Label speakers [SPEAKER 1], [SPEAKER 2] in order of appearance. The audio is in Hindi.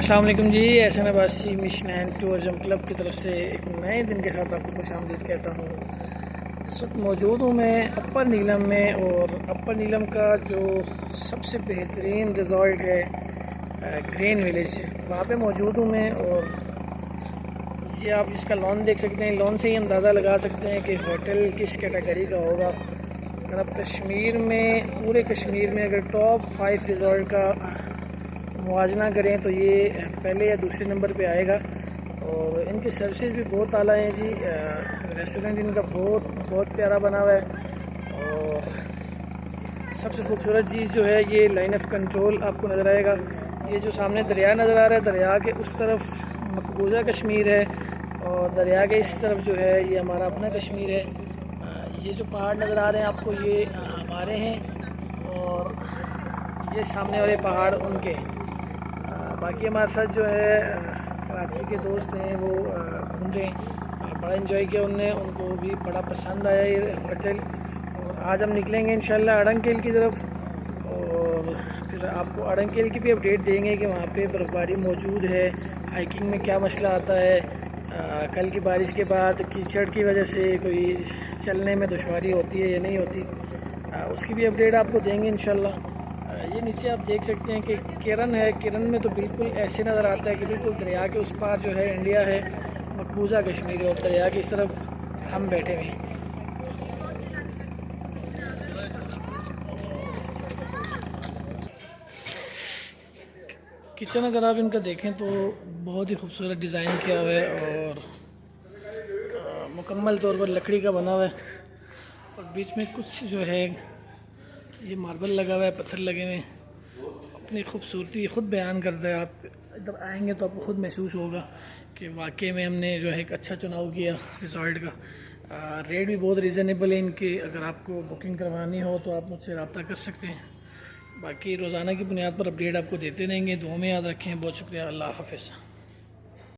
[SPEAKER 1] अस्सलाम वालेकुम जी। Ahsan Abbasi mission and tourism club की तरफ से एक नए दिन के साथ आपको खुशामदीद कहता हूँ। इस वक्त मौजूद हूँ मैं अपर नीलम में, और अपर नीलम का जो सबसे बेहतरीन रिज़ॉर्ट है ग्रीन विलेज, वहाँ पे मौजूद हूँ मैं। और ये आप इसका लॉन देख सकते हैं। लॉन से ही अंदाज़ा लगा सकते हैं कि होटल किस कैटेगरी का होगा। अगर आप कश्मीर में, पूरे कश्मीर में अगर टॉप 5 रिज़ॉर्ट का मुआजना करें तो ये पहले या दूसरे नंबर पे आएगा। और इनकी सर्विसेज भी बहुत आला है जी। रेस्टोरेंट इनका बहुत प्यारा बना हुआ है। और सबसे खूबसूरत चीज़ जो है, ये लाइन ऑफ कंट्रोल आपको नज़र आएगा। ये जो सामने दरिया नज़र आ रहा है, दरिया के उस तरफ मकबूजा कश्मीर है, और दरिया के इस तरफ जो है ये हमारा अपना कश्मीर है। ये जो पहाड़ नज़र आ रहे हैं आपको, ये हमारे हैं, और ये सामने वाले पहाड़ उनके। बाकी हमारे साथ जो है कराची के दोस्त हैं, वो घूम रहे हैं। बड़ा एंजॉय किया उनने, उनको भी बड़ा पसंद आया ये होटल। और आज हम निकलेंगे इंशाल्लाह अड़ंगकेल की तरफ, और फिर आपको अड़ंगकेल की भी अपडेट देंगे कि वहाँ पे बर्फ़बारी मौजूद है, हाइकिंग में क्या मसला आता है। कल की बारिश के बाद कीचड़ की वजह से कोई चलने में दुश्वारी होती है या नहीं होती, उसकी भी अपडेट आपको देंगे इंशाल्लाह। ये नीचे आप देख सकते हैं कि किरण है। किरण में तो बिल्कुल ऐसे नज़र आता है कि बिल्कुल दरिया के उस पार जो है इंडिया है, मकबूजा कश्मीर है, और दरिया की इस तरफ हम बैठे हुए हैं। किचन अगर आप इनका देखें तो बहुत ही खूबसूरत डिज़ाइन किया हुआ है, और मुकम्मल तौर पर लकड़ी का बना हुआ है। और बीच में कुछ जो है ये मार्बल लगा हुआ है, पत्थर लगे हुए हैं। अपनी खूबसूरती खुद बयान करता है। आप इधर आएंगे तो आपको खुद महसूस होगा कि वाकई में हमने जो है एक अच्छा चुनाव किया रिज़ॉर्ट का। रेट भी बहुत रीज़नेबल है इनके। अगर आपको बुकिंग करवानी हो तो आप मुझसे रब्ता कर सकते हैं। बाकी रोज़ाना की बुनियाद पर अपडेट आपको देते रहेंगे। दुआ में याद रखें। बहुत शुक्रिया। अल्लाह हाफ़िज़।